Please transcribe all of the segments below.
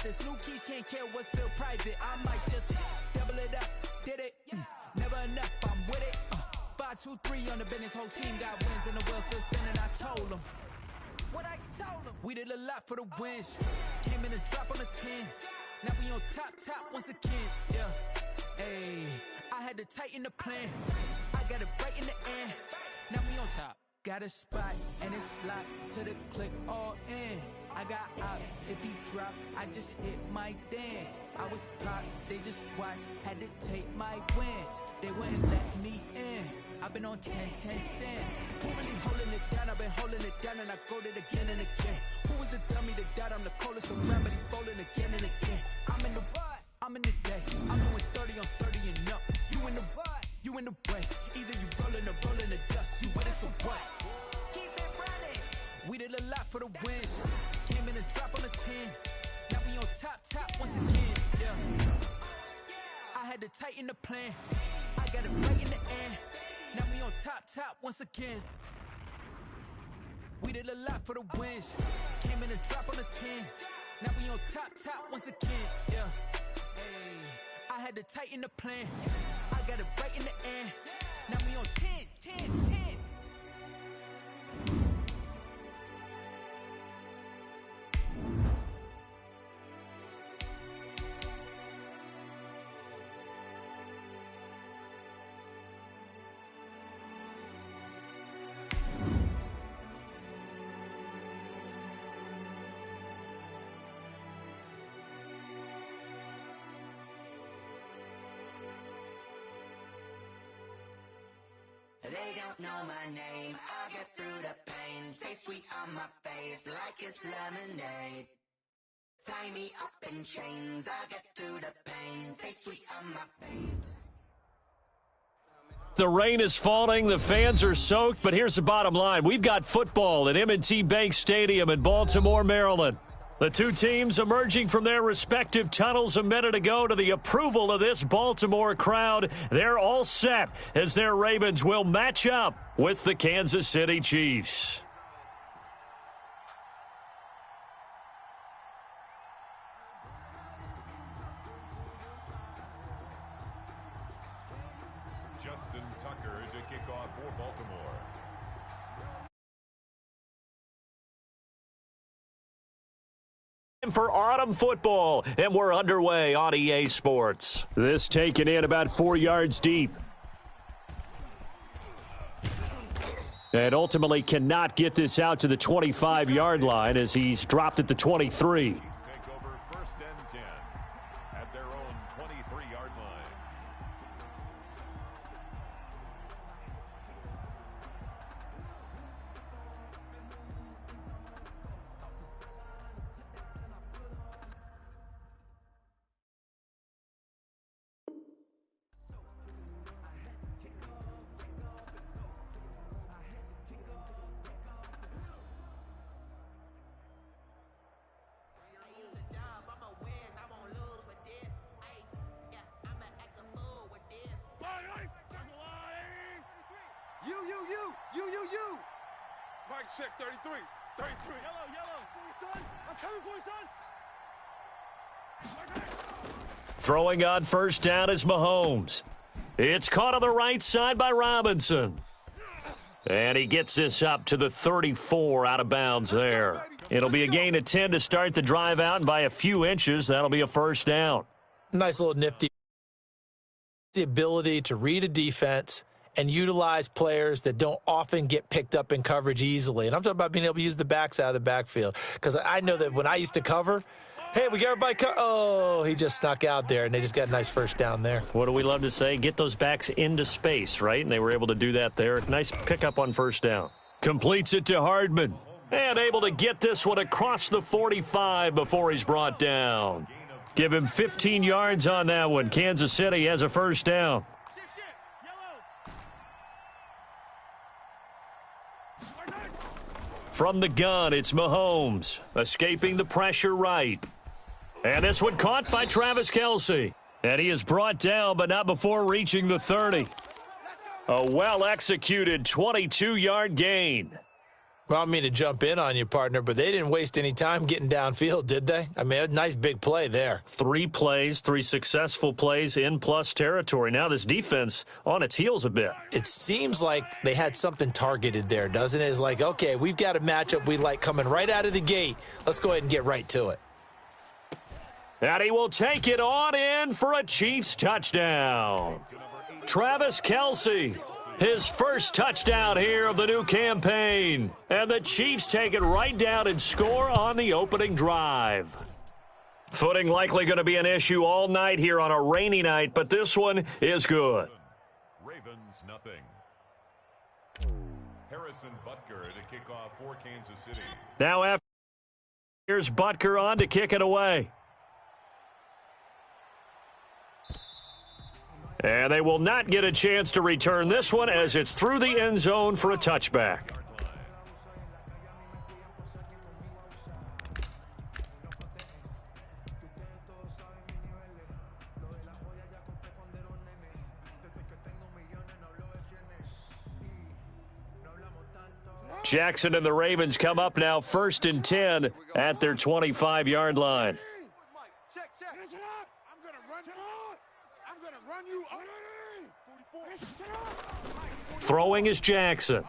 this. New keys can't care what's still private. I might just double it up, did it. Never enough, I'm with it. 5, 2, 3 on the business. Whole team got wins and the wheel still spinning. I told them what I told them. We did a lot for the wins. Came in and drop on the 10. Now we on top once again. Yeah. Hey, I had to tighten the plan. I got it right in the end. Now we on top. Got a spot and it's locked to the click all in. I got ops, if he drop, I just hit my dance. I was pop, they just watched, had to take my wins. They wouldn't let me in. I've been on 10 cents. Who really holding it down? I've been holding it down and I go it again and again. Who was the dummy that died? I'm the coldest around, but he rolling again and again. I'm in the what? I'm in the day. I'm doing 30 on 30 and up. You in the what? You in the way. Either you rolling or rolling the dust. You with it, so what? Keep it running. We did a lot for the wins. Came in and drop on the 10. Now we on top once again. Yeah. I had to tighten the plan. I got it right in the end. Now we on top once again. We did a lot for the wins. Came in and drop on the 10. Now we on top once again. Yeah. Hey, I had to tighten the plan. I got it right in the end. Now we on 10. They don't know my name, I get through the pain. Taste sweet on my face like it's lemonade. Tie me up in chains, I get through the pain. Taste sweet on my face. The rain is falling, the fans are soaked, but here's the bottom line. We've got football at M&T Bank Stadium in Baltimore, Maryland. The two teams emerging from their respective tunnels a minute ago to the approval of this Baltimore crowd. They're all set as their Ravens will match up with the Kansas City Chiefs. Justin Tucker to kick off for Baltimore. For autumn football, and we're underway on EA Sports. This taken in about 4 yards deep. And ultimately cannot get this out to the 25-yard line as he's dropped at the 23. Take over 1st and 10 at their own 23-yard line. You. Mike check 33. Yellow. Son, I'm coming for you, son. Throwing on first down is Mahomes. It's caught on the right side by Robinson. And he gets this up to the 34 out of bounds there. It'll be a gain of 10 to start the drive out, and by a few inches, that'll be a first down. Nice little nifty. The ability to read a defense and utilize players that don't often get picked up in coverage easily. And I'm talking about being able to use the backs out of the backfield. Because I know that when I used to cover, hey, we got everybody oh, he just snuck out there, and they just got a nice first down there. What do we love to say? Get those backs into space, right? And they were able to do that there. Nice pickup on first down. Completes it to Hardman. And able to get this one across the 45 before he's brought down. Give him 15 yards on that one. Kansas City has a first down. From the gun, it's Mahomes, escaping the pressure right. And this one caught by Travis Kelce. And he is brought down, but not before reaching the 30. A well-executed 22-yard gain. Well, I don't mean to jump in on you, partner, but they didn't waste any time getting downfield, did they? I mean, a nice big play there. 3 plays, 3 successful plays in plus territory. Now this defense on its heels a bit. It seems like they had something targeted there, doesn't it? It's like, okay, we've got a matchup we like coming right out of the gate. Let's go ahead and get right to it. And he will take it on in for a Chiefs touchdown. Travis Kelce, his first touchdown here of the new campaign. And the Chiefs take it right down and score on the opening drive. Footing likely going to be an issue all night here on a rainy night, but this one is good. Ravens nothing. Harrison Butker to kick off for Kansas City. Now after, here's Butker on to kick it away. And they will not get a chance to return this one as it's through the end zone for a touchback. Jackson and the Ravens come up now 1st and 10 at their 25-yard line. Throwing is Jackson.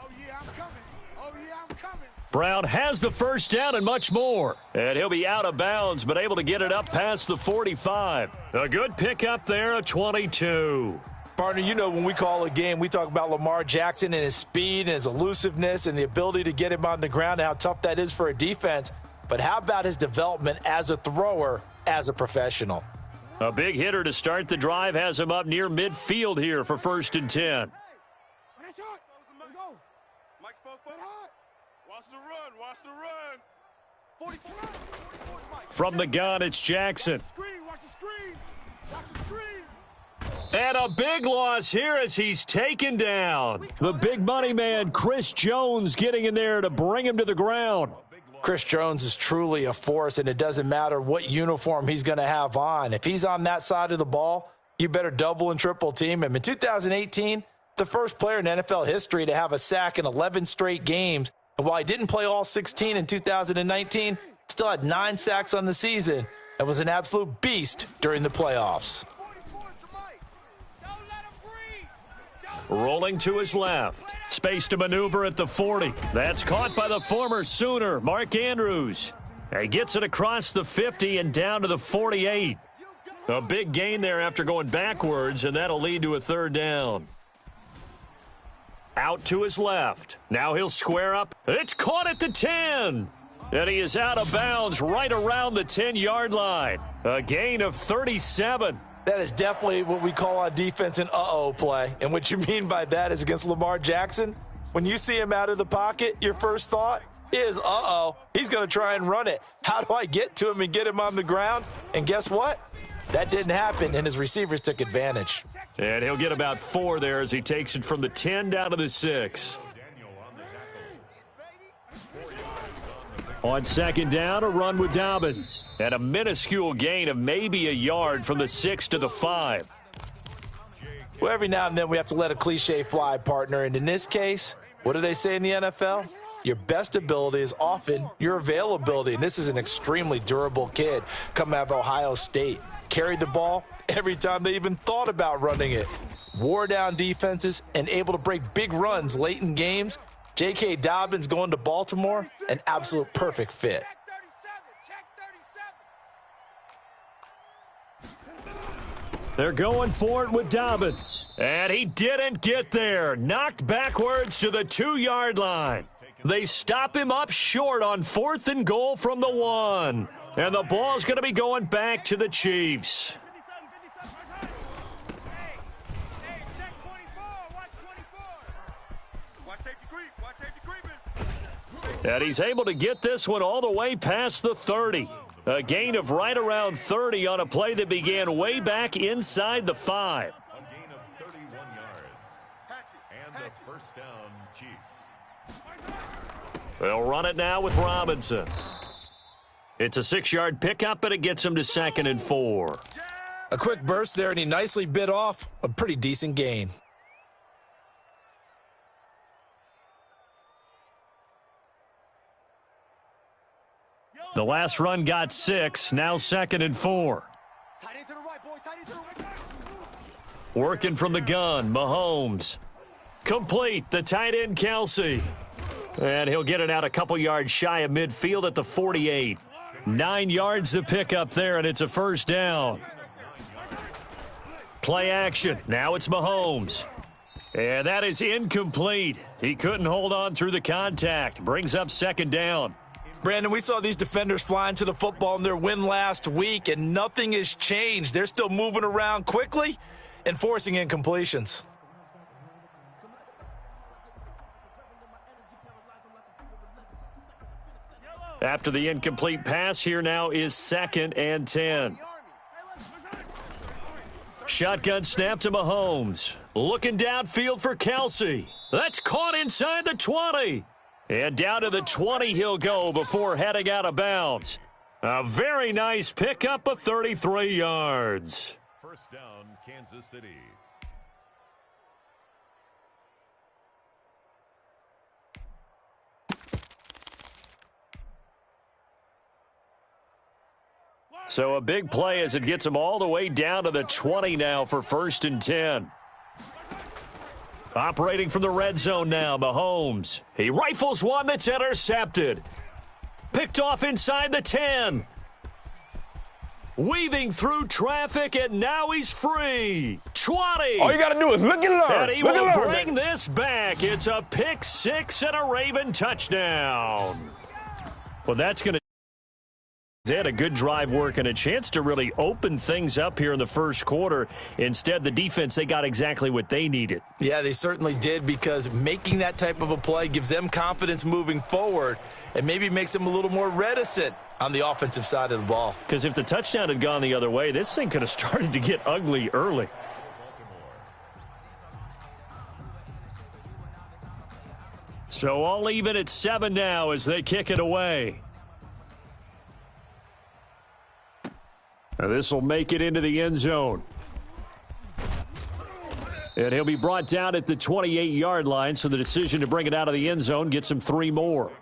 Brown has the first down and much more. And he'll be out of bounds, but able to get it up past the 45. A good pickup there, a 22. Partner, you know when we call a game, we talk about Lamar Jackson and his speed and his elusiveness and the ability to get him on the ground and how tough that is for a defense. But how about his development as a thrower, as a professional? A big hitter to start the drive has him up near midfield here for 1st and 10. From the gun, it's Jackson. And a big loss here as he's taken down. The big money man, Chris Jones, getting in there to bring him to the ground. Chris Jones is truly a force, and it doesn't matter what uniform he's going to have on. If he's on that side of the ball, you better double and triple team him. In 2018, the first player in NFL history to have a sack in 11 straight games. And while he didn't play all 16 in 2019, still had 9 sacks on the season and was an absolute beast during the playoffs. Rolling to his left. Space to maneuver at the 40. That's caught by the former Sooner, Mark Andrews. He gets it across the 50 and down to the 48. A big gain there after going backwards, and that'll lead to a 3rd down. Out to his left. Now he'll square up. It's caught at the 10. And he is out of bounds right around the 10-yard line. A gain of 37. That is definitely what we call on defense an uh-oh play. And what you mean by that is against Lamar Jackson, when you see him out of the pocket, your first thought is, uh-oh, he's going to try and run it. How do I get to him and get him on the ground? And guess what? That didn't happen, and his receivers took advantage. And he'll get about 4 there as he takes it from the 10 down to the 6. On 2nd down, a run with Dobbins. And a minuscule gain of maybe a yard from the 6 to the 5. Well, every now and then we have to let a cliche fly, partner. And in this case, what do they say in the NFL? Your best ability is often your availability. And this is an extremely durable kid coming out of Ohio State. Carried the ball every time they even thought about running it. Wore down defenses and able to break big runs late in games. J.K. Dobbins going to Baltimore, an absolute perfect fit. They're going for it with Dobbins. And he didn't get there. Knocked backwards to the 2-yard line. They stop him up short on 4th and goal from the 1. And the ball's going to be going back to the Chiefs. And he's able to get this one all the way past the 30. A gain of right around 30 on a play that began way back inside the 5. A gain of 31 yards. And the 1st down, Chiefs. They'll run it now with Robinson. It's a 6-yard pickup, but it gets him to 2nd and 4. A quick burst there, and he nicely bit off a pretty decent gain. The last run got 6, now 2nd and 4. Tight end to the right, boy. Tight end to the right. Working from the gun, Mahomes. Complete, the tight end, Kelsey. And he'll get it out a couple yards shy of midfield at the 48. 9 yards to pick up there, and it's a first down. Play action. Now it's Mahomes. And that is incomplete. He couldn't hold on through the contact. Brings up 2nd down. Brandon, we saw these defenders flying to the football in their win last week, and nothing has changed. They're still moving around quickly and forcing incompletions. After the incomplete pass, here now is 2nd and 10. Shotgun snap to Mahomes. Looking downfield for Kelsey. That's caught inside the 20. And down to the 20 he'll go before heading out of bounds. A very nice pickup of 33 yards. First down, Kansas City. So a big play as it gets him all the way down to the 20 now for 1st and 10. Operating from the red zone now, Mahomes. He rifles one that's intercepted. Picked off inside the 10. Weaving through traffic, and now he's free. 20. All you got to do is look and learn. And he will bring this back. It's a pick 6 and a Raven touchdown. Well, that's going to... They had a good drive work and a chance to really open things up here in the first quarter. Instead, the defense, they got exactly what they needed. Yeah, they certainly did, because making that type of a play gives them confidence moving forward and maybe makes them a little more reticent on the offensive side of the ball. Because if the touchdown had gone the other way, this thing could have started to get ugly early. So all even at 7 now as they kick it away. Now this will make it into the end zone. And he'll be brought down at the 28-yard line, so the decision to bring it out of the end zone gets him 3 more.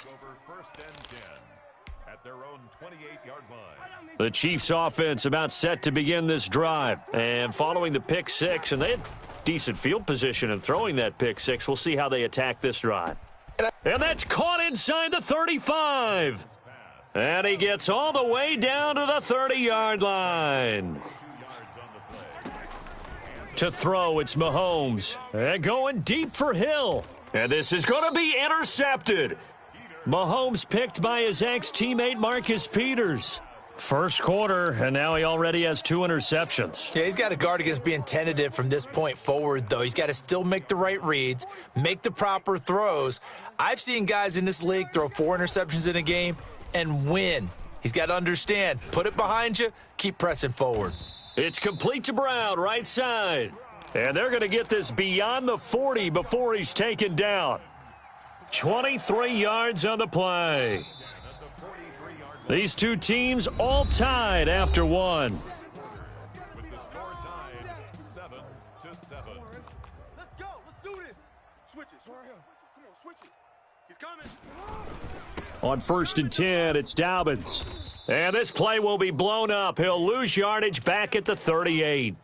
The Chiefs offense about set to begin this drive. And following the pick 6, and they had decent field position in throwing that pick 6. We'll see how they attack this drive. And that's caught inside the 35. And he gets all the way down to the 30-yard line. To throw, it's Mahomes. And going deep for Hill. And this is going to be intercepted. Mahomes picked by his ex-teammate Marcus Peters. First quarter, and now he already has 2 interceptions. Yeah, he's got to guard against being tentative from this point forward, though. He's got to still make the right reads, make the proper throws. I've seen guys in this league throw 4 interceptions in a game and win. He's got to understand, put it behind you, keep pressing forward. It's complete to Brown, right side. And they're going to get this beyond the 40 before he's taken down. 23 yards on the play. These two teams all tied after 1. With the score tied 7-7. Let's go. Let's do this. Switch it. Come on, switch it. He's coming. On 1st and 10, it's Dobbins. And this play will be blown up. He'll lose yardage back at the 38.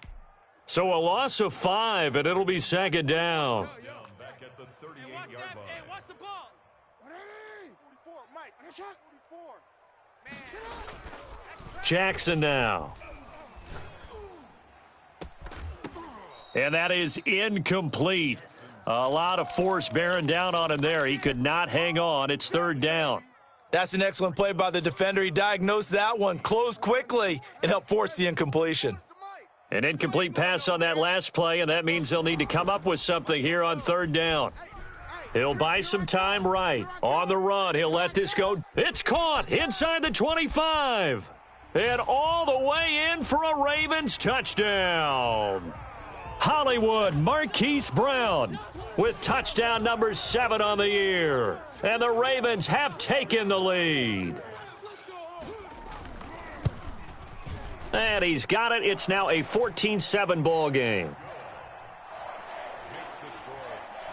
So a loss of 5, and it'll be 2nd down. Back at the 38-yard line. Hey, watch the ball. 44, Mike. 44. Jackson now. And that is incomplete. A lot of force bearing down on him there. He could not hang on. It's 3rd down. That's an excellent play by the defender. He diagnosed that one, closed quickly, and helped force the incompletion. An incomplete pass on that last play, and that means they'll need to come up with something here on 3rd down. He'll buy some time right. On the run, he'll let this go. It's caught inside the 25. And all the way in for a Ravens touchdown. Hollywood Marquise Brown with touchdown number 7 on the year. And the Ravens have taken the lead. And he's got it. It's now a 14-7 ball game. Makes the score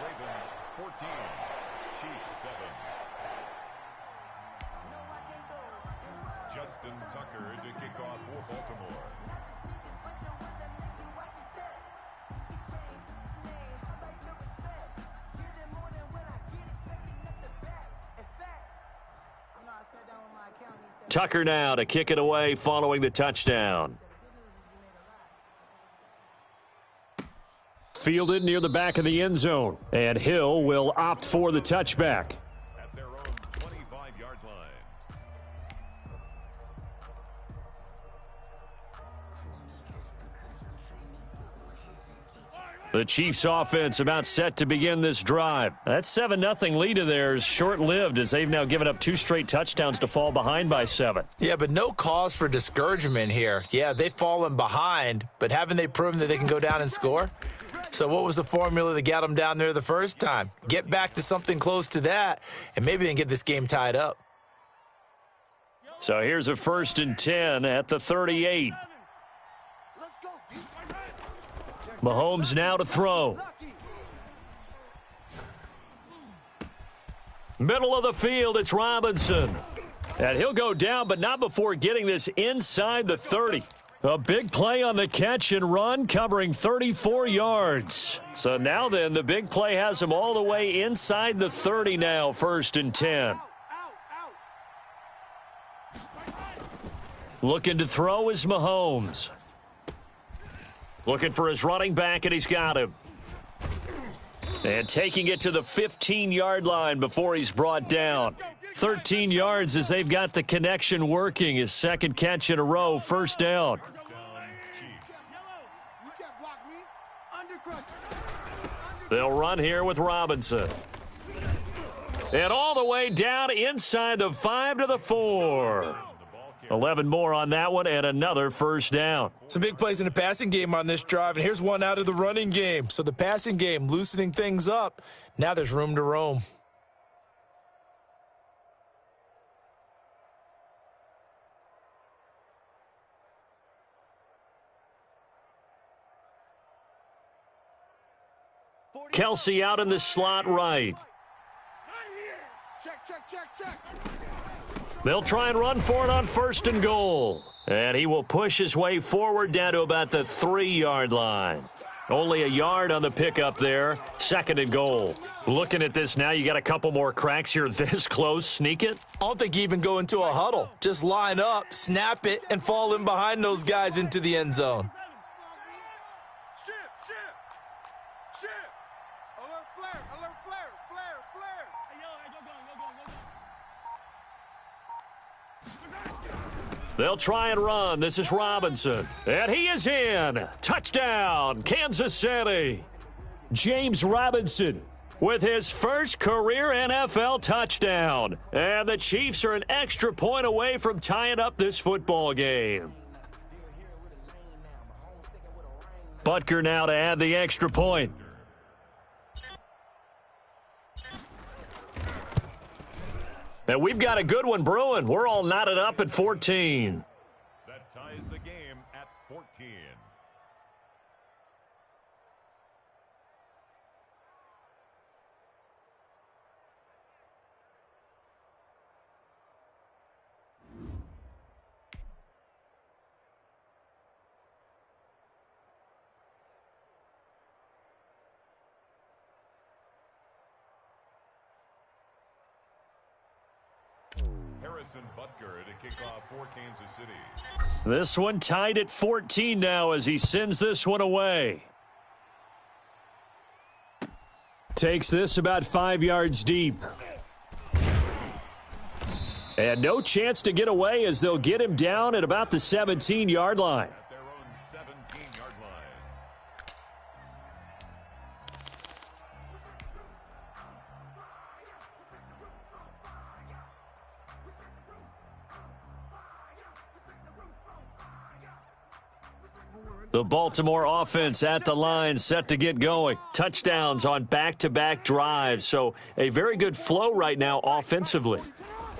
Ravens 14, Chiefs 7. Tucker now to kick it away following the touchdown. Fielded near the back of the end zone, and Hill will opt for the touchback. At their own 25-yard line. The Chiefs offense about set to begin this drive. That 7-0 lead of theirs short-lived as they've now given up 2 straight touchdowns to fall behind by 7. Yeah, but no cause for discouragement here. Yeah, they've fallen behind, but haven't they proven that they can go down and score? So what was the formula that got them down there the first time? Get back to something close to that, and maybe they can get this game tied up. So here's a 1st and 10 at the 38. Mahomes now to throw. Middle of the field, it's Robinson. And he'll go down, but not before getting this inside the 30. A big play on the catch and run, covering 34 yards. So now then, the big play has him all the way inside the 30 now, 1st and 10. Looking to throw is Mahomes. Looking for his running back, and he's got him. And taking it to the 15-yard line before he's brought down. 13 yards as they've got the connection working. His 2nd catch in a row, 1st down. They'll run here with Robinson. And all the way down inside the 5 to the 4. 11 more on that one and another 1st down. Some big plays in the passing game on this drive, and here's one out of the running game. So the passing game loosening things up. Now there's room to roam. Kelsey out in the slot right. They'll try and run for it on 1st and goal. And he will push his way forward down to about the 3-yard line. Only a yard on the pickup there. 2nd and goal. Looking at this now, you got a couple more cracks here this close. Sneak it? I don't think you even go into a huddle. Just line up, snap it, and fall in behind those guys into the end zone. They'll try and run. This is Robinson. And he is in. Touchdown, Kansas City. James Robinson with his first career NFL touchdown. And the Chiefs are an extra point away from tying up this football game. Butker now to add the extra point. And we've got a good one brewing. We're all knotted up at 14. That ties the game at 14. Butker to kick off for Kansas City. This one tied at 14 now as he sends this one away. Takes this about 5 yards deep. And no chance to get away as they'll get him down at about the 17-yard line. At their own 17-yard line. The Baltimore offense at the line, set to get going. Touchdowns on back-to-back drives, so a very good flow right now offensively.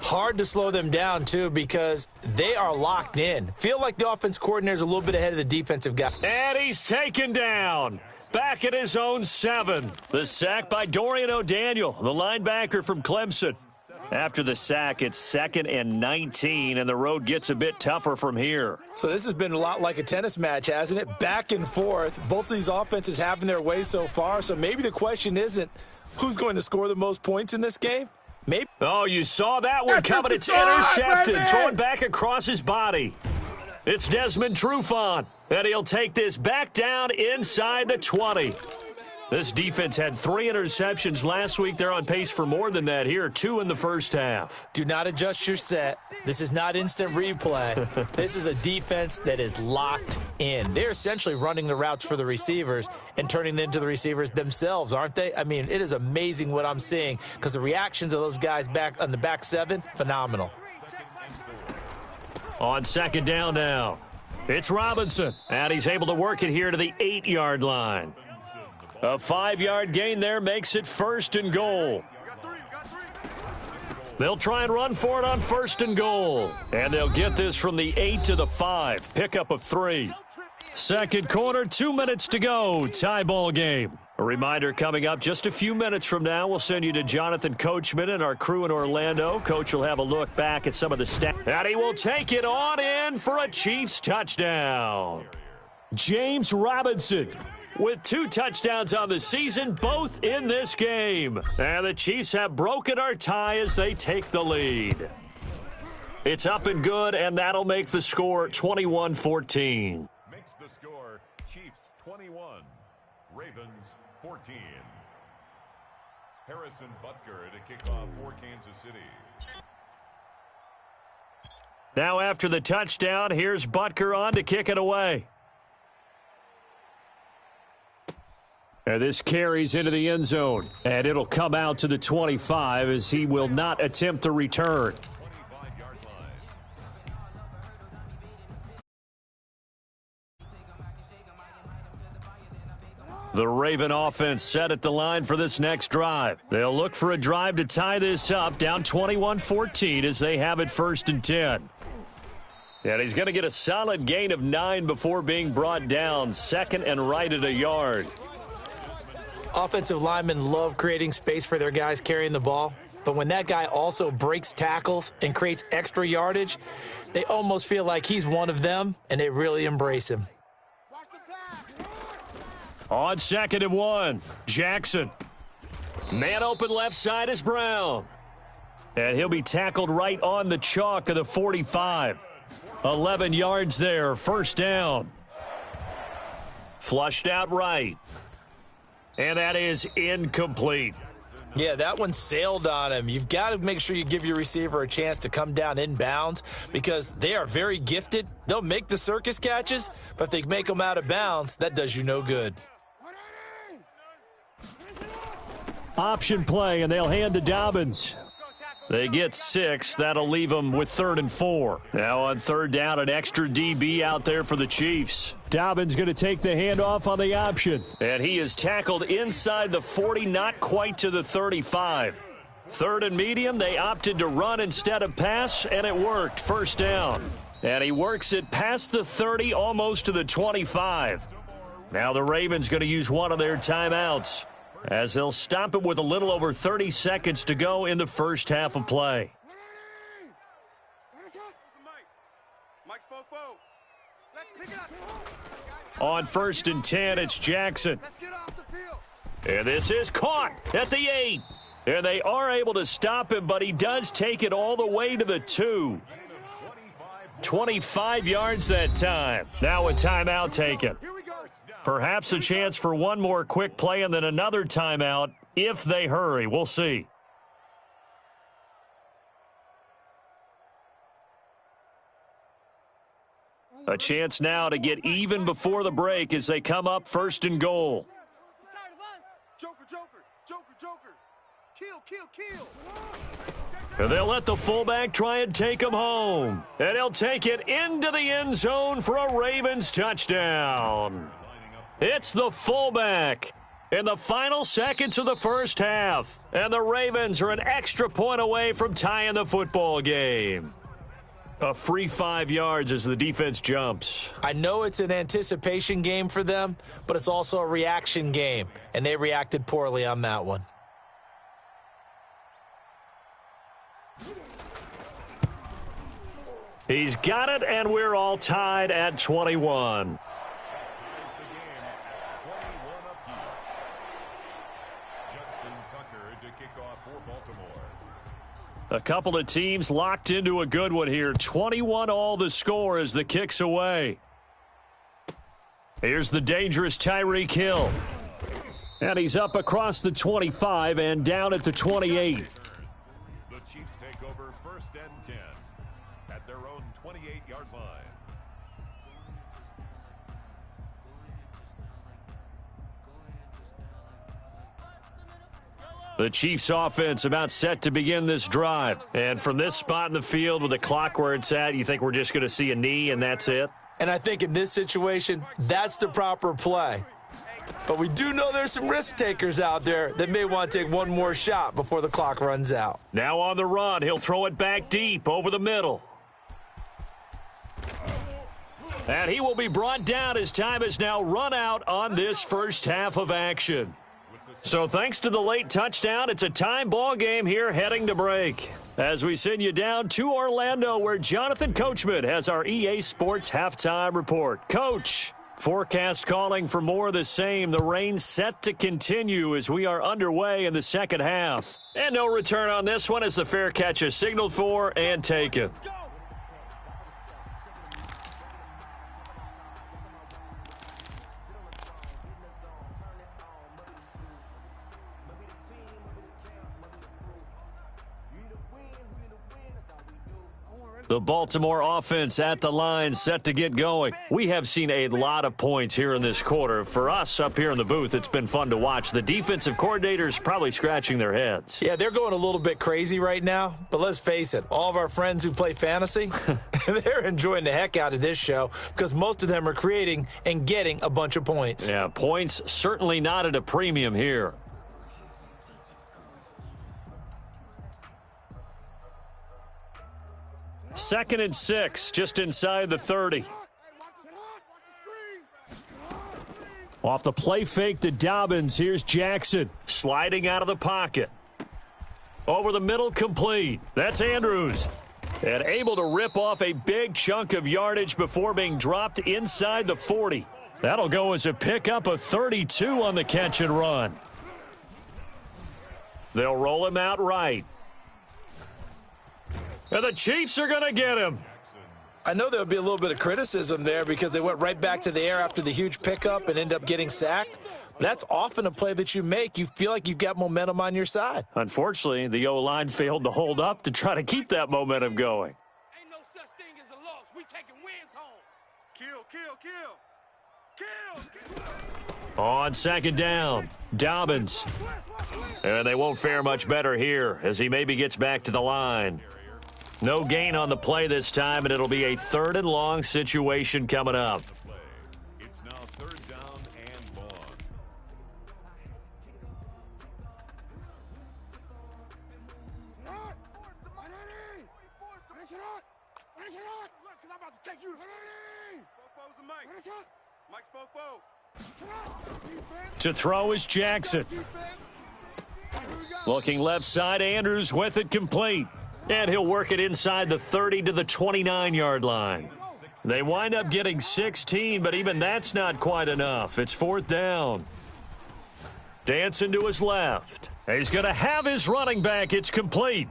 Hard to slow them down, too, because they are locked in. Feel like the offense coordinator is a little bit ahead of the defensive guy. And he's taken down. Back at his own 7. The sack by Dorian O'Daniel, the linebacker from Clemson. After the sack, it's 2nd and 19, and the road gets a bit tougher from here. So this has been a lot like a tennis match, hasn't it? Back and forth. Both of these offenses having their way so far, so maybe the question isn't who's going to score the most points in this game. Maybe. Oh, you saw that one coming. It's intercepted. Thrown back across his body. It's Desmond Trufant, and he'll take this back down inside the 20. This defense had 3 interceptions last week. They're on pace for more than that here, 2 in the first half. Do not adjust your set. This is not instant replay. This is a defense that is locked in. They're essentially running the routes for the receivers and turning it into the receivers themselves, aren't they? I mean, it is amazing what I'm seeing because the reactions of those guys back on the back 7, phenomenal. On second down now, it's Robinson, and he's able to work it here to the 8-yard line. A 5-yard gain there makes it 1st and goal. They'll try and run for it on 1st and goal. And they'll get this from the 8 to the 5. Pickup of 3. Second quarter, 2 minutes to go. Tie ball game. A reminder coming up just a few minutes from now. We'll send you to Jonathan Coachman and our crew in Orlando. Coach will have a look back at some of the stats. And he will take it on in for a Chiefs touchdown. James Robinson with 2 touchdowns on the season, both in this game. And the Chiefs have broken our tie as they take the lead. It's up and good, and that'll make the score 21-14. Makes the score Chiefs 21, Ravens 14. Harrison Butker to kick off for Kansas City. Now after the touchdown, here's Butker on to kick it away. And this carries into the end zone, and it'll come out to the 25 as he will not attempt to return. 25-yard line. The Raven offense set at the line for this next drive. They'll look for a drive to tie this up, down 21-14 as they have it 1st and 10. And he's going to get a solid gain of 9 before being brought down, 2nd and right at a yard. Offensive linemen love creating space for their guys carrying the ball, but when that guy also breaks tackles and creates extra yardage, they almost feel like he's one of them, and they really embrace him. On 2nd and 1, Jackson. Man open left side is Brown. And he'll be tackled right on the chalk of the 45. 11 yards there, 1st down. Flushed out right. And that is incomplete. Yeah, that one sailed on him. You've got to make sure you give your receiver a chance to come down inbounds because they are very gifted. They'll make the circus catches, but if they make them out of bounds, that does you no good. Option play, and they'll hand to Dobbins. They get 6. That'll leave them with 3rd and 4. Now on 3rd down, an extra DB out there for the Chiefs. Dobbins going to take the handoff on the option. And he is tackled inside the 40, not quite to the 35. 3rd and medium, they opted to run instead of pass, and it worked. 1st down. And he works it past the 30, almost to the 25. Now the Ravens going to use one of their timeouts, as they'll stop it with a little over 30 seconds to go in the first half of play. On 1st and 10, it's Jackson. And this is caught at the 8. And they are able to stop him, but he does take it all the way to the 2. 25 yards that time. Now a timeout taken. Perhaps a chance for one more quick play and then another timeout if they hurry. We'll see. A chance now to get even before the break as they come up 1st and goal. Joker, Joker, Joker, Joker. Kill, kill, kill. And they'll let the fullback try and take him home. And he'll take it into the end zone for a Ravens touchdown. It's the fullback in the final seconds of the first half. And the Ravens are an extra point away from tying the football game. A free 5 yards as the defense jumps. I know it's an anticipation game for them, but it's also a reaction game, and they reacted poorly on that one. He's got it, and we're all tied at 21. A couple of teams locked into a good one here. 21-all the score as the kick's away. Here's the dangerous Tyreek Hill. And he's up across the 25 and down at the 28. The Chiefs take over 1st and 10 at their own 28-yard line. The Chiefs offense about set to begin this drive. And from this spot in the field with the clock where it's at, you think we're just going to see a knee and that's it? And I think in this situation, that's the proper play. But we do know there's some risk takers out there that may want to take one more shot before the clock runs out. Now on the run, he'll throw it back deep over the middle. And he will be brought down as time has now run out on this first half of action. So thanks to the late touchdown, it's a time ball game here heading to break. As we send you down to Orlando, where Jonathan Coachman has our EA Sports halftime report. Coach, forecast calling for more of the same. The rain set to continue as we are underway in the second half. And no return on this one as the fair catch is signaled for and taken. The Baltimore offense at the line set to get going. We have seen a lot of points here in this quarter. For us up here in the booth, it's been fun to watch. The defensive coordinators probably scratching their heads. Yeah, they're going a little bit crazy right now. But let's face it, all of our friends who play fantasy, they're enjoying the heck out of this show because most of them are creating and getting a bunch of points. Yeah, points certainly not at a premium here. Second and 6, just inside the 30. Off the play fake to Dobbins, here's Jackson. Sliding out of the pocket. Over the middle, complete. That's Andrews. And able to rip off a big chunk of yardage before being dropped inside the 40. That'll go as a pickup of 32 on the catch and run. They'll roll him out right. And the Chiefs are going to get him. I know there'll be a little bit of criticism there because they went right back to the air after the huge pickup and end up getting sacked. But that's often a play that you make. You feel like you've got momentum on your side. Unfortunately, the O-line failed to hold up to try to keep that momentum going. Ain't no such thing as a loss. We taking wins home. Kill, kill, kill. Kill, kill. On second down, Dobbins. And they won't fare much better here as he maybe gets back to the line. No gain on the play this time, and it'll be a 3rd and long situation coming up. It's now 3rd down and long. To throw is Jackson. Looking left side, Andrews with it complete. And he'll work it inside the 30 to the 29-yard line. They wind up getting 16, but even that's not quite enough. It's 4th down. Dancing to his left. He's going to have his running back. It's complete.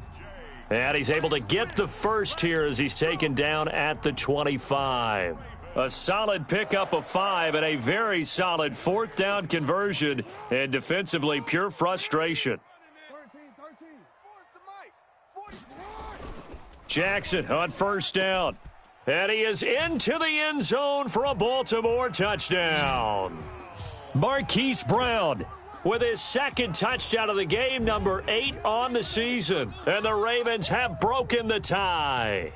And he's able to get the first here as he's taken down at the 25. A solid pickup of 5 and a very solid 4th down conversion. And defensively, pure frustration. Jackson on 1st down. And he is into the end zone for a Baltimore touchdown. Marquise Brown with his 2nd touchdown of the game, number 8 on the season. And the Ravens have broken the tie.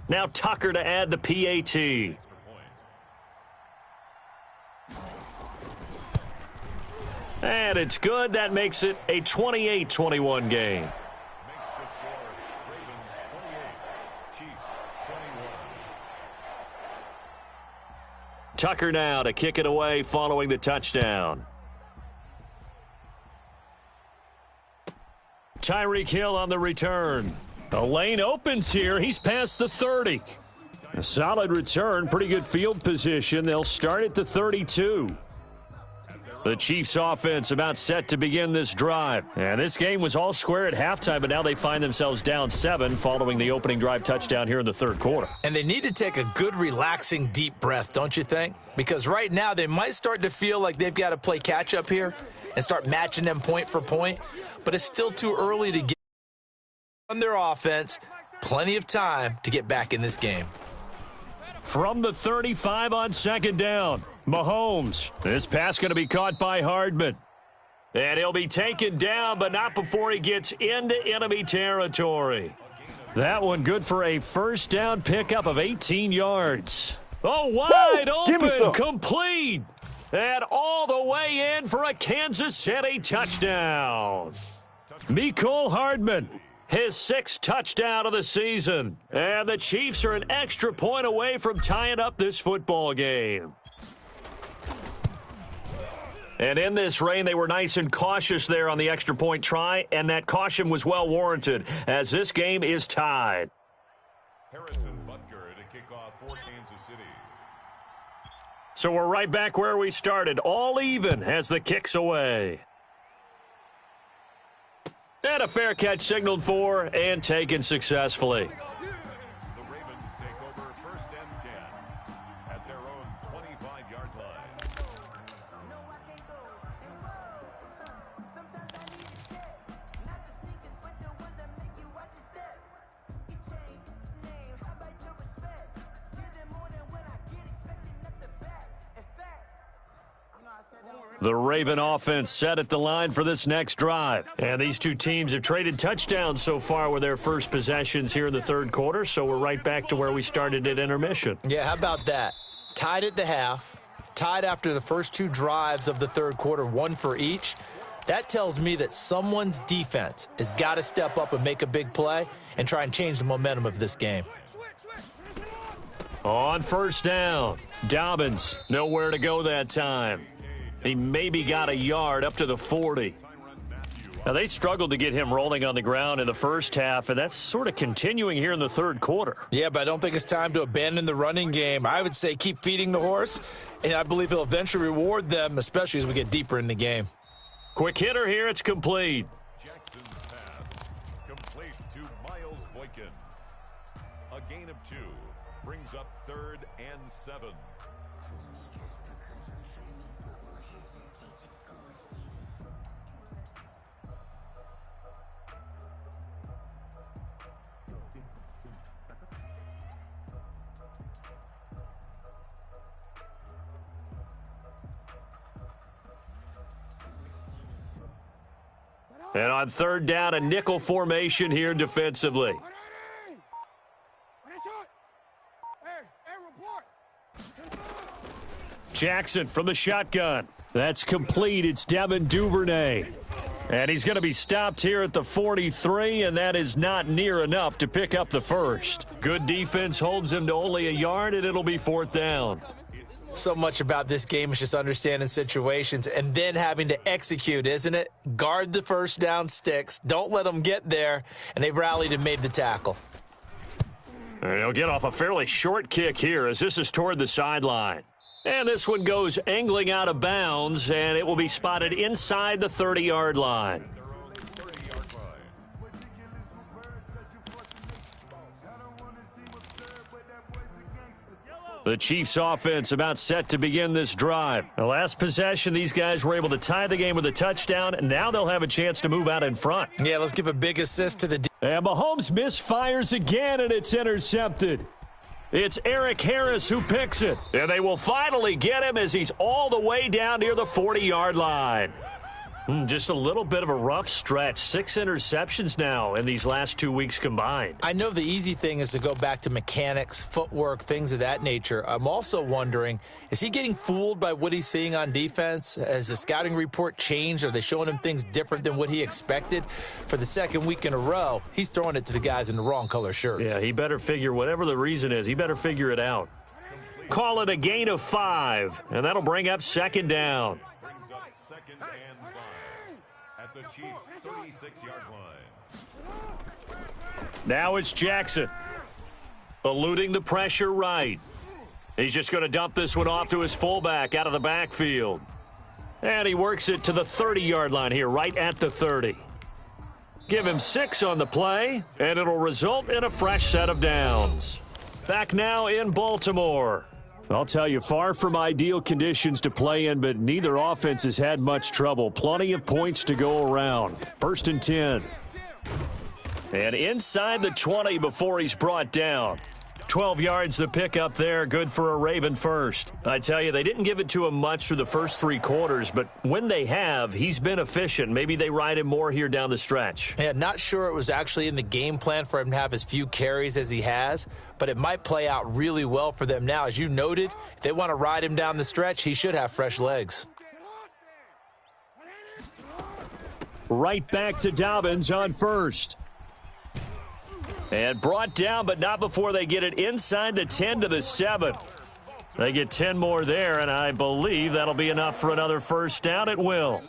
Now Tucker to add the PAT. And it's good. That makes it a 28-21 game. Makes the score Ravens 28, Chiefs 21. Tucker now to kick it away following the touchdown. Tyreek Hill on the return. The lane opens here. He's past the 30. A solid return, pretty good field position. They'll start at the 32. The Chiefs offense about set to begin this drive. And this game was all square at halftime, but now they find themselves down 7 following the opening drive touchdown here in the third quarter. And they need to take a good, relaxing, deep breath, don't you think? Because right now they might start to feel like they've got to play catch-up here and start matching them point for point. But it's still too early to get on their offense. Plenty of time to get back in this game. From the 35 on second down, Mahomes. This pass going to be caught by Hardman. And he'll be taken down, but not before he gets into enemy territory. That one good for a first down pickup of 18 yards. Oh, wide open, complete. And all the way in for a Kansas City touchdown. Mecole Hardman, his 6th touchdown of the season. And the Chiefs are an extra point away from tying up this football game. And in this rain, they were nice and cautious there on the extra point try, and that caution was well warranted as this game is tied. Harrison Butker to kick off for Kansas City. So we're right back where we started, all even as the kick's away. And a fair catch signaled for and taken successfully. The Ravens take over first and 10 at their own 25-yard line. The Raven offense set at the line for this next drive. And these two teams have traded touchdowns so far with their first possessions here in the third quarter, so we're right back to where we started at intermission. Yeah, how about that? Tied at the half, tied after the first 2 drives of the third quarter, 1 for each. That tells me that someone's defense has got to step up and make a big play and try and change the momentum of this game. On first down, Dobbins nowhere to go that time. He maybe got a yard up to the 40. Now, they struggled to get him rolling on the ground in the first half, and that's sort of continuing here in the third quarter. Yeah, but I don't think it's time to abandon the running game. I would say keep feeding the horse, and I believe he'll eventually reward them, especially as we get deeper in the game. Quick hitter here, it's complete. Jackson's pass complete to Miles Boykin. A gain of 2 brings up 3rd and 7. And on third down, a nickel formation here defensively. Jackson from the shotgun. That's complete. It's Devin Duvernay. And he's going to be stopped here at the 43, and that is not near enough to pick up the first. Good defense holds him to only a yard, and it'll be 4th down. So much about this game is just understanding situations and then having to execute, isn't it? Guard the first down sticks. Don't let them get there. And they've rallied and made the tackle. And he'll get off a fairly short kick here as this is toward the sideline. And this one goes angling out of bounds, and it will be spotted inside the 30-yard line. The Chiefs offense about set to begin this drive. The last possession, these guys were able to tie the game with a touchdown, and now they'll have a chance to move out in front. Yeah, let's give a big assist to the and Mahomes misfires again, and it's intercepted. It's Eric Harris who picks it, and they will finally get him as he's all the way down near the 40-yard line. Just a little bit of a rough stretch. 6 interceptions now in these last 2 weeks combined. I know the easy thing is to go back to mechanics, footwork, things of that nature. I'm also wondering, is he getting fooled by what he's seeing on defense? Has the scouting report changed? Are they showing him things different than what he expected? For the second week in a row, he's throwing it to the guys in the wrong color shirts. Yeah, he better figure, whatever the reason is, he better figure it out. Call it a gain of 5, and that'll bring up 2nd down. The Chiefs' 36-yard line. Now it's Jackson. Eluding the pressure right. He's just going to dump this one off to his fullback out of the backfield. And he works it to the 30-yard line here, right at the 30. Give him 6 on the play, and it'll result in a fresh set of downs. Back now in Baltimore. I'll tell you, far from ideal conditions to play in, but neither offense has had much trouble. Plenty of points to go around. 1st and 10. And inside the 20 before he's brought down. 12 yards the pickup there, good for a Raven first. I tell you, they didn't give it to him much through the first 3 quarters, but when they have, he's been efficient. Maybe they ride him more here down the stretch. Yeah, not sure it was actually in the game plan for him to have as few carries as he has, but it might play out really well for them now. As you noted, if they want to ride him down the stretch, he should have fresh legs. Right back to Dobbins on first. And brought down, but not before they get it inside the 10 to the 7. They get 10 more there, and I believe that'll be enough for another first down. It will.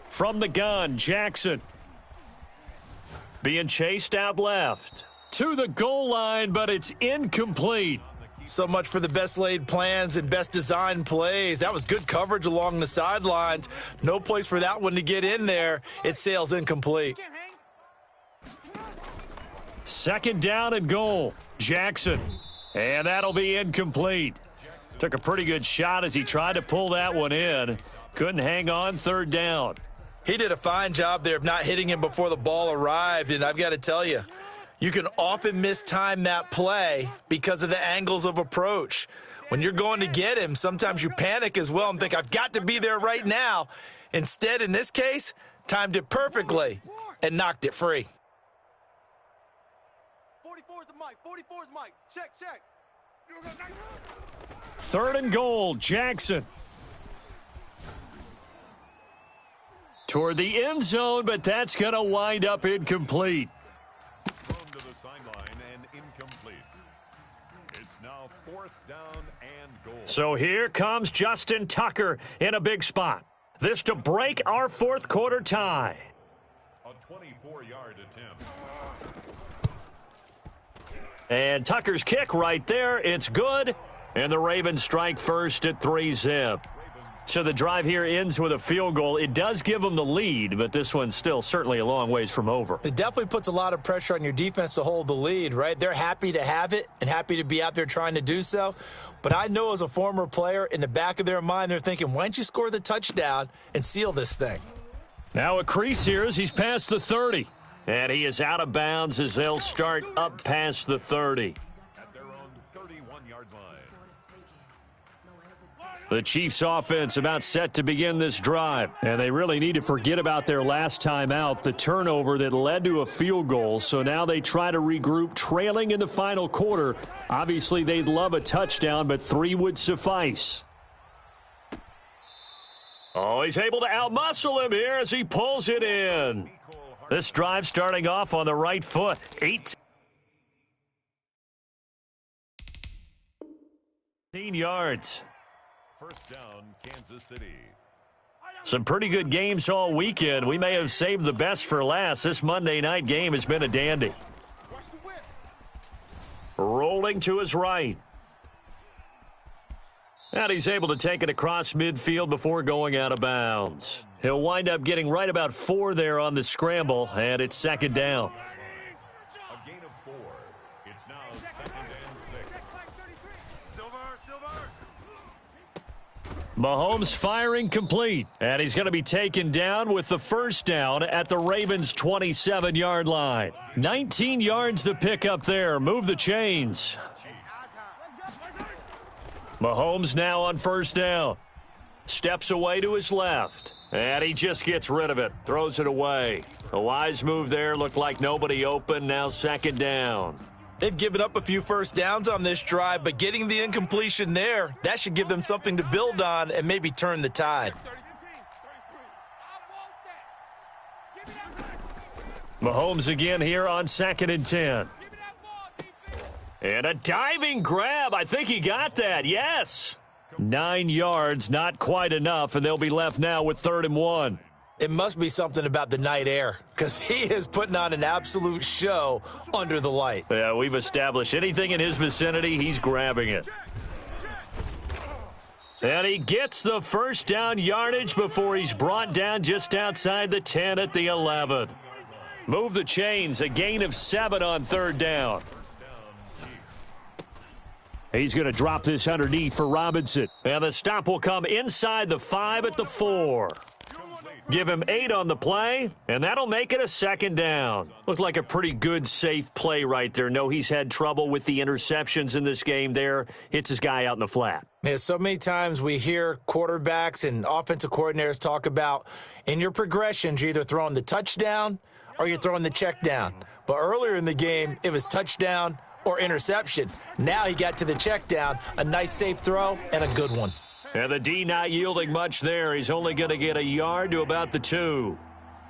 From the gun, Jackson. Being chased out left. To the goal line, but it's incomplete. So much for the best laid plans and best designed plays. That was good coverage along the sidelines. No place for that one to get in there. It sails incomplete. 2nd down and goal. Jackson. And that'll be incomplete. Took a pretty good shot as he tried to pull that one in. Couldn't hang on. 3rd down. He did a fine job there of not hitting him before the ball arrived, and I've got to tell you, you can often mistime that play because of the angles of approach. When you're going to get him, sometimes you panic as well and think, I've got to be there right now. Instead, in this case, timed it perfectly and knocked it free. 44's the mic. 44's mic. Check, check. 3rd and goal, Jackson. Toward the end zone, but that's going to wind up incomplete. So here comes Justin Tucker in a big spot. This to break our 4th quarter tie. A 24-yard attempt. And Tucker's kick right there. It's good. And the Ravens strike first at 3-zip. So the drive here ends with a field goal. It does give them the lead, but this one's still certainly a long ways from over. It definitely puts a lot of pressure on your defense to hold the lead, right? They're happy to have it and happy to be out there trying to do so. But I know as a former player, in the back of their mind, they're thinking, why don't you score the touchdown and seal this thing? Now a crease here as he's past the 30. And he is out of bounds as they'll start up past the 30. At their own 31-yard line. The Chiefs offense about set to begin this drive, and they really need to forget about their last time out, the turnover that led to a field goal. So now they try to regroup, trailing in the final quarter. Obviously, they'd love a touchdown, but 3 would suffice. Oh, he's able to outmuscle him here as he pulls it in. This drive starting off on the right foot. 18 yards. First down, Kansas City. Some pretty good games all weekend. We may have saved the best for last. This Monday night game has been a dandy. Rolling to his right. And he's able to take it across midfield before going out of bounds. He'll wind up getting right about 4 there on the scramble, and it's 2nd down. A gain of 4. It's now 2nd and 6. Silver. Mahomes firing complete, and he's going to be taken down with the first down at the Ravens' 27-yard line. 19 yards to pick up there. Move the chains. Mahomes now on first down. Steps away to his left, and he just gets rid of it. Throws it away. A wise move there. Looked like nobody open. Now 2nd down. They've given up a few first downs on this drive, but getting the incompletion there, that should give them something to build on and maybe turn the tide. Mahomes again here on 2nd and 10. And a diving grab. I think he got that. Yes. 9 yards, not quite enough, and they'll be left now with 3rd and 1. It must be something about the night air, because he is putting on an absolute show under the light. Yeah, we've established anything in his vicinity, he's grabbing it. And he gets the first down yardage before he's brought down just outside the 10 at the 11. Move the chains, a gain of 7 on 3rd down. He's going to drop this underneath for Robinson. And the stop will come inside the 5 at the 4. Give him 8 on the play, and that'll make it a 2nd down. Looked like a pretty good, safe play right there. No, he's had trouble with the interceptions in this game there. Hits his guy out in the flat. Yeah, so many times we hear quarterbacks and offensive coordinators talk about in your progressions, you're either throwing the touchdown or you're throwing the check down. But earlier in the game, it was touchdown or interception. Now he got to the check down, a nice safe throw and a good one. And the D not yielding much there. He's only going to get a yard to about the 2.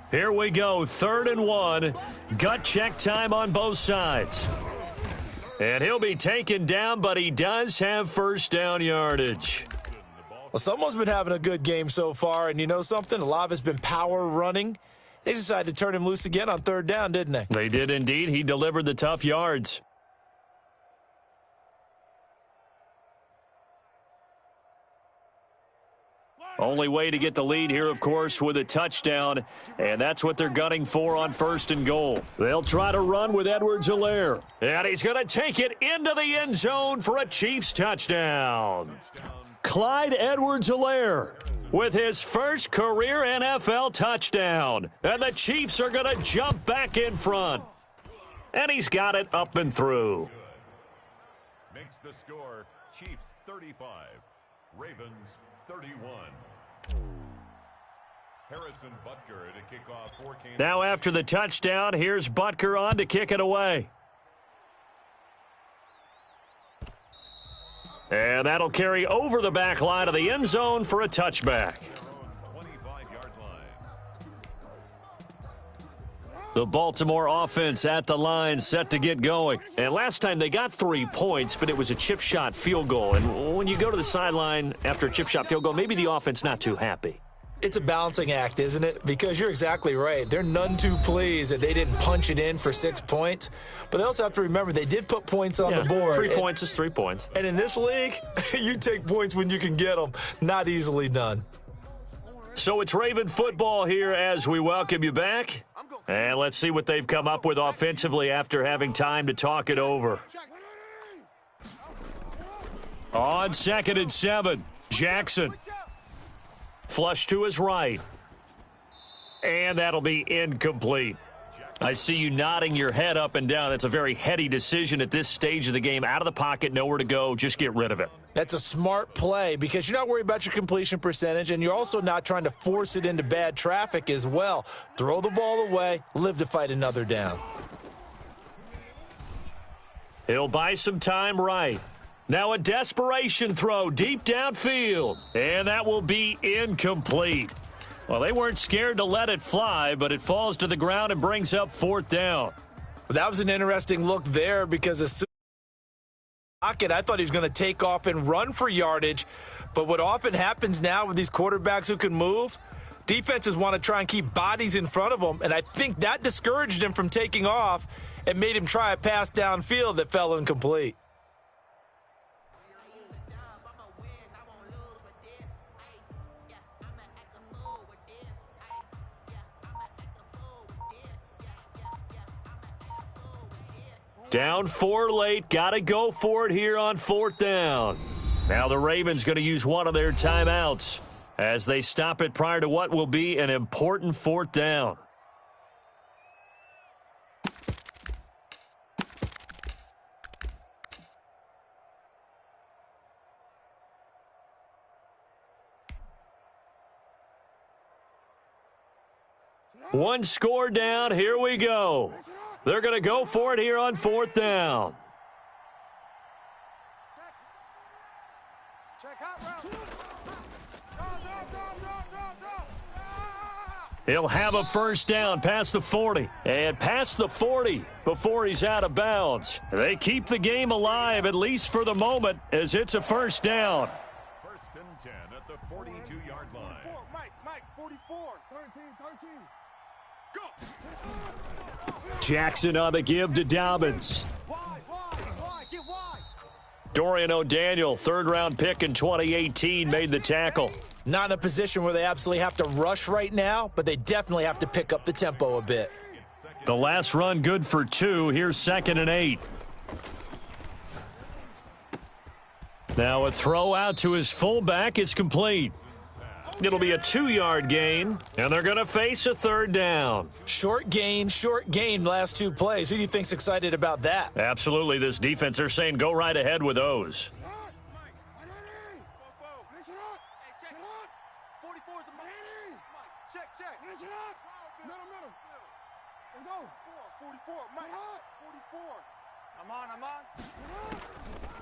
Here we go, 3rd and 1. Gut check time on both sides. And he'll be taken down, but he does have first down yardage. Well, someone's been having a good game so far, and you know something? A lot of it's been power running. They decided to turn him loose again on 3rd down, didn't they? They did indeed. He delivered the tough yards. Only way to get the lead here, of course, with a touchdown, and that's what they're gunning for on 1st and goal. They'll try to run with Edwards-Helaire, and he's going to take it into the end zone for a Chiefs touchdown. Clyde Edwards-Helaire with his first career NFL touchdown, and the Chiefs are going to jump back in front. And he's got it up and through. Makes the score Chiefs 35, Ravens 31. Harrison Butker to kick off for Kansas. Now after the touchdown, here's Butker on to kick it away. And that'll carry over the back line of the end zone for a touchback. 25-yard line. The Baltimore offense at the line, set to get going. And last time they got 3 points, but it was a chip shot field goal. And when you go to the sideline after a chip shot field goal, maybe the offense not too happy. It's a balancing act, isn't it? Because you're exactly right. They're none too pleased that they didn't punch it in for 6 points. But they also have to remember they did put points on the board. 3 points is 3 points. And in this league, you take points when you can get them. Not easily done. So it's Raven football here as we welcome you back. And let's see what they've come up with offensively after having time to talk it over. On 2nd and 7, Jackson. Flush to his right. And that'll be incomplete. I see you nodding your head up and down. That's a very heady decision at this stage of the game. Out of the pocket, nowhere to go. Just get rid of it. That's a smart play because you're not worried about your completion percentage, and you're also not trying to force it into bad traffic as well. Throw the ball away, live to fight another down. He'll buy some time right. Now a desperation throw deep downfield, and that will be incomplete. Well, they weren't scared to let it fly, but it falls to the ground and brings up 4th down. Well, that was an interesting look there because as soon as I thought he was going to take off and run for yardage, but what often happens now with these quarterbacks who can move, defenses want to try and keep bodies in front of them, and I think that discouraged him from taking off and made him try a pass downfield that fell incomplete. Down 4 late, got to go for it here on 4th down. Now the Ravens going to use one of their timeouts as they stop it prior to what will be an important 4th down. One score down, here we go. They're going to go for it here on 4th down. He'll have a first down past the 40. And past the 40 before he's out of bounds. They keep the game alive, at least for the moment, as it's a first down. the 42-yard line. 44, Mike, 44. 13. Go! Jackson on the give to Dobbins. Wide, get wide. Dorian O'Daniel, third-round pick in 2018, made the tackle. Not in a position where they absolutely have to rush right now, but they definitely have to pick up the tempo a bit. The last run good for 2. Here's 2nd and 8. Now a throw out to his fullback is complete. It'll be a 2-yard gain, and they're going to face a 3rd down. Short gain, last 2 plays. Who do you think's excited about that? Absolutely, this defense, they're saying go right ahead with those.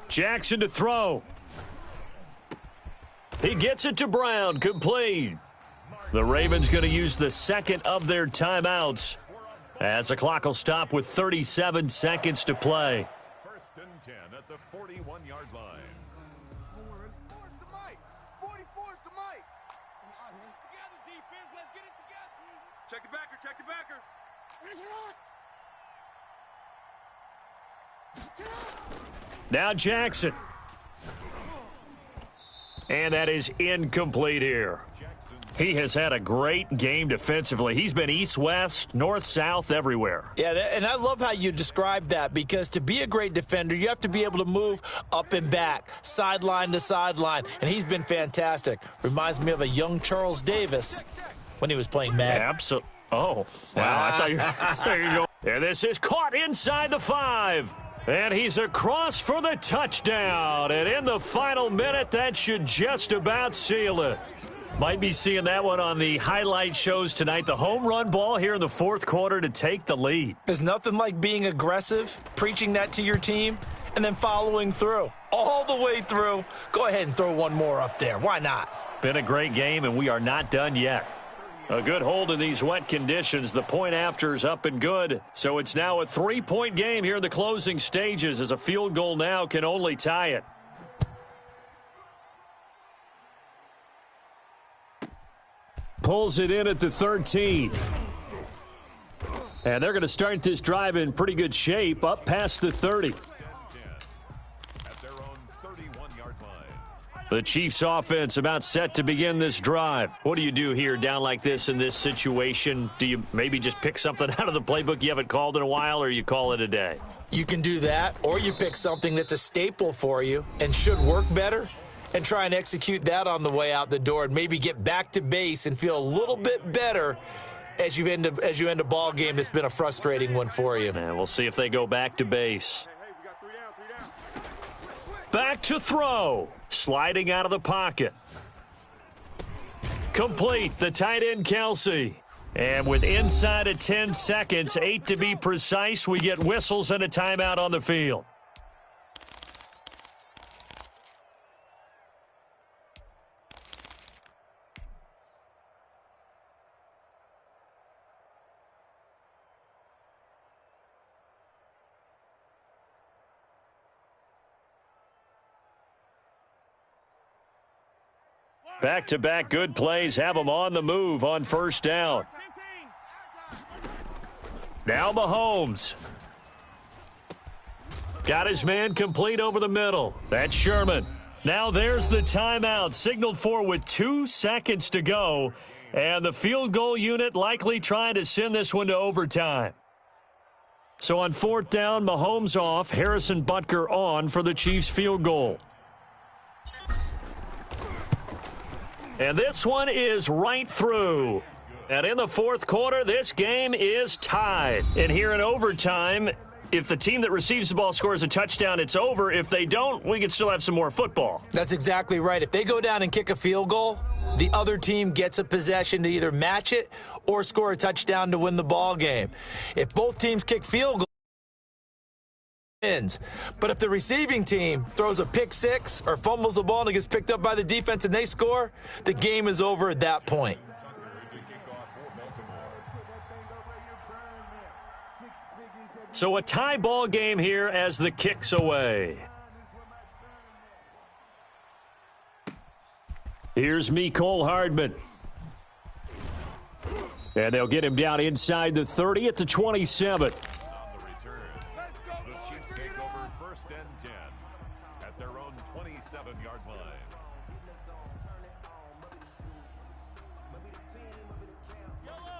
Jackson to throw. He gets it to Brown, complete. The Ravens going to use the 2nd of their timeouts as the clock will stop with 37 seconds to play. 1st and 10 at the 41-yard line. 44's the mic. 44's the mic. Together, defense. Let's get it together. Check the backer. Now Jackson. And that is incomplete here. He has had a great game defensively. He's been east-west, north-south, everywhere. Yeah, and I love how you describe that, because to be a great defender, you have to be able to move up and back, sideline to sideline, and he's been fantastic. Reminds me of a young Charles Davis when he was playing Madden. Absolutely. Oh, wow. I thought you there you go. And this is caught inside the 5. And he's across for the touchdown. And in the final minute, that should just about seal it. Might be seeing that one on the highlight shows tonight. The home run ball here in the 4th quarter to take the lead. There's nothing like being aggressive, preaching that to your team, and then following through. All the way through. Go ahead and throw one more up there. Why not? Been a great game, and we are not done yet. A good hold in these wet conditions. The point after is up and good. So it's now a 3-point game here in the closing stages, as a field goal now can only tie it. Pulls it in at the 13. And they're going to start this drive in pretty good shape, up past the 30. The Chiefs offense about set to begin this drive. What do you do here down like this in this situation? Do you maybe just pick something out of the playbook you haven't called in a while, or you call it a day? You can do that, or you pick something that's a staple for you and should work better and try and execute that on the way out the door and maybe get back to base and feel a little bit better as you end a ball game that's been a frustrating one for you. And we'll see if they go back to base. Back to throw. Sliding out of the pocket. Complete. The tight end, Kelsey. And with inside of 10 seconds, 8 to be precise, we get whistles and a timeout on the field. Back-to-back good plays have them on the move on 1st down. Now Mahomes. Got his man complete over the middle. That's Sherman. Now there's the timeout, signaled for with 2 seconds to go. And the field goal unit likely trying to send this one to overtime. So on 4th down, Mahomes off, Harrison Butker on for the Chiefs field goal. And this one is right through. And in the 4th quarter, this game is tied. And here in overtime, if the team that receives the ball scores a touchdown, it's over. If they don't, we can still have some more football. That's exactly right. If they go down and kick a field goal, the other team gets a possession to either match it or score a touchdown to win the ball game. If both teams kick field goals, wins. But if the receiving team throws a pick six or fumbles the ball and it gets picked up by the defense and they score, the game is over at that point. So a tie ball game here as the kick's away. Here's Mecole Hardman. And they'll get him down inside the 30 at the 27. On the return, the Chiefs take over 1st and 10 at their own 27-yard line.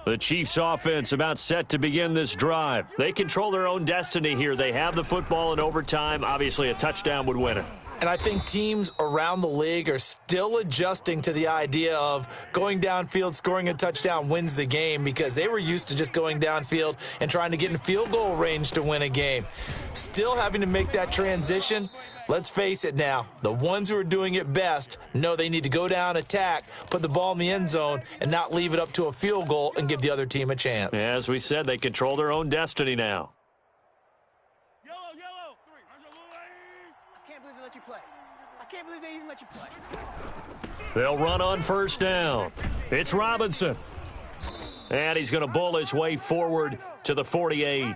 The Chiefs offense about set to begin this drive. They control their own destiny here. They have the football in overtime. Obviously, a touchdown would win it. And I think teams around the league are still adjusting to the idea of going downfield, scoring a touchdown wins the game, because they were used to just going downfield and trying to get in field goal range to win a game. Still having to make that transition. Let's face it now, the ones who are doing it best know they need to go down, attack, put the ball in the end zone, and not leave it up to a field goal and give the other team a chance. As we said, they control their own destiny now. I can't believe they even let you play. They'll run on 1st down. It's Robinson. And he's going to bull his way forward to the 48.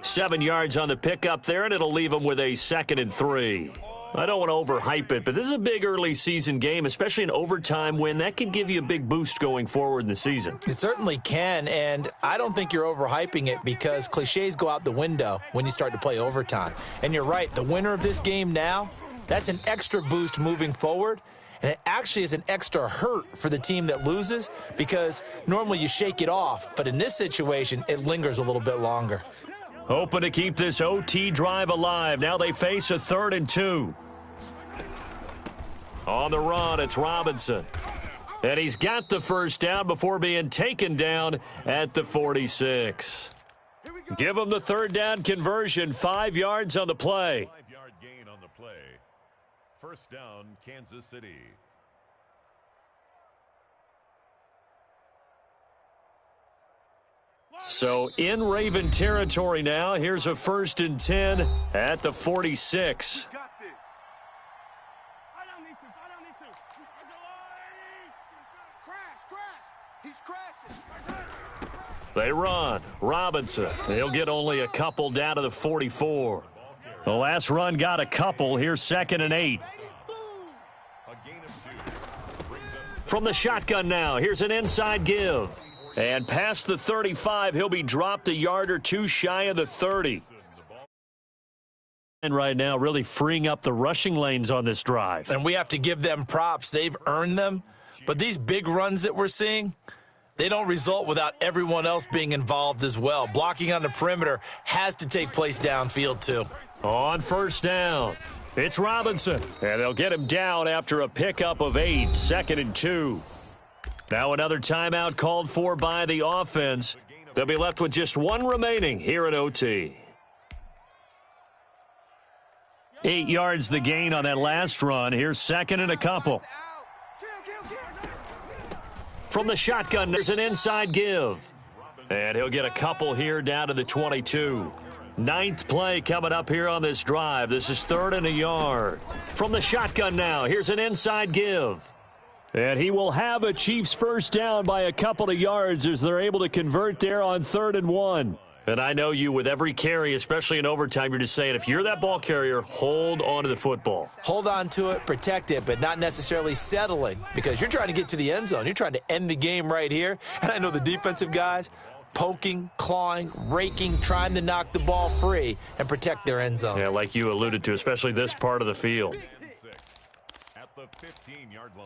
7 yards on the pickup there, and it'll leave him with a 2nd and 3. I don't want to overhype it, but this is a big early season game, especially an overtime win. That could give you a big boost going forward in the season. It certainly can, and I don't think you're overhyping it, because cliches go out the window when you start to play overtime. And you're right, the winner of this game now, that's an extra boost moving forward, and it actually is an extra hurt for the team that loses, because normally you shake it off, but in this situation, it lingers a little bit longer. Hoping to keep this OT drive alive. Now they face a 3rd and 2. On the run, it's Robinson. And he's got the 1st down before being taken down at the 46. Give him the 3rd down conversion, 5 yards on the play. 5-yard gain on the play. 1st down, Kansas City. So in Raven territory now. Here's a 1st and 10 at the 46. Got this. Crash. He's crashing. They run. Robinson. He'll get only a couple down to the 44. The last run got a couple. Here's 2nd and 8. A gain of 2. Brings up From the shotgun now. Here's an inside give. And past the 35, he'll be dropped a yard or two shy of the 30. And right now, really freeing up the rushing lanes on this drive. And we have to give them props. They've earned them. But these big runs that we're seeing, they don't result without everyone else being involved as well. Blocking on the perimeter has to take place downfield, too. On 1st down, it's Robinson. And they'll get him down after a pickup of 8, 2nd and 2. Now another timeout called for by the offense. They'll be left with just 1 remaining here at OT. 8 yards the gain on that last run. Here's 2nd and a couple. From the shotgun, there's an inside give. And he'll get a couple here down to the 22. 9th play coming up here on this drive. This is 3rd and a yard. From the shotgun now, here's an inside give. And he will have a Chiefs 1st down by a couple of yards as they're able to convert there on 3rd and 1. And I know you, with every carry, especially in overtime, you're just saying, if you're that ball carrier, hold on to the football. Hold on to it, protect it, but not necessarily settling, because you're trying to get to the end zone. You're trying to end the game right here. And I know the defensive guys poking, clawing, raking, trying to knock the ball free and protect their end zone. Yeah, like you alluded to, especially this part of the field. 6 at the 15-yard line.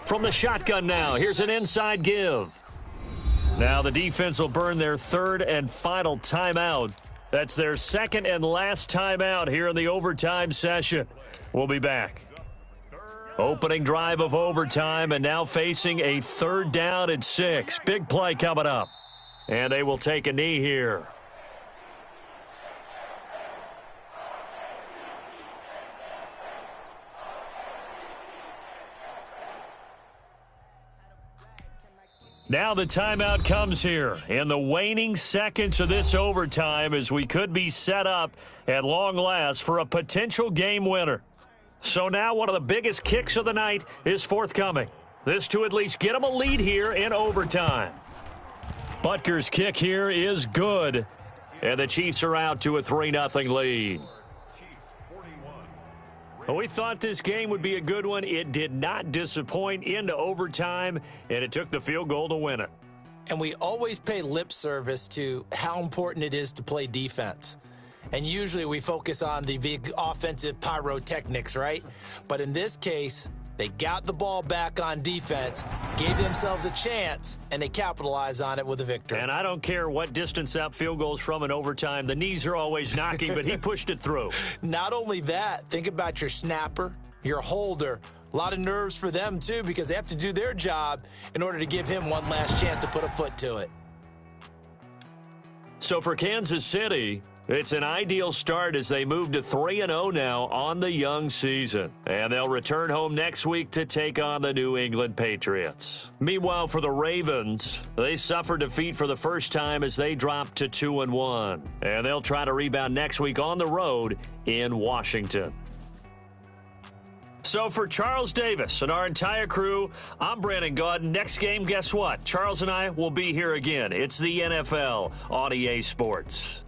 From the shotgun now, here's an inside give. Now the defense will burn their 3rd and final timeout. That's their 2nd and last timeout here in the overtime session. We'll be back. Opening drive of overtime, and now facing a 3rd down and 6. Big play coming up. And they will take a knee here. Now the timeout comes here in the waning seconds of this overtime, as we could be set up at long last for a potential game winner. So now one of the biggest kicks of the night is forthcoming. This to at least get them a lead here in overtime. Butker's kick here is good. And the Chiefs are out to a 3-0 lead. We thought this game would be a good one. It did not disappoint into overtime, and it took the field goal to win it. And we always pay lip service to how important it is to play defense. And usually we focus on the big offensive pyrotechnics, right? But in this case, they got the ball back on defense, gave themselves a chance, and they capitalized on it with a victory. And I don't care what distance that field goes from in overtime. The knees are always knocking, but he pushed it through. Not only that, think about your snapper, your holder. A lot of nerves for them, too, because they have to do their job in order to give him one last chance to put a foot to it. So for Kansas City, it's an ideal start as they move to 3-0 now on the young season. And they'll return home next week to take on the New England Patriots. Meanwhile, for the Ravens, they suffered defeat for the first time as they dropped to 2-1. And they'll try to rebound next week on the road in Washington. So for Charles Davis and our entire crew, I'm Brandon Gaudin. Next game, guess what? Charles and I will be here again. It's the NFL on EA Sports.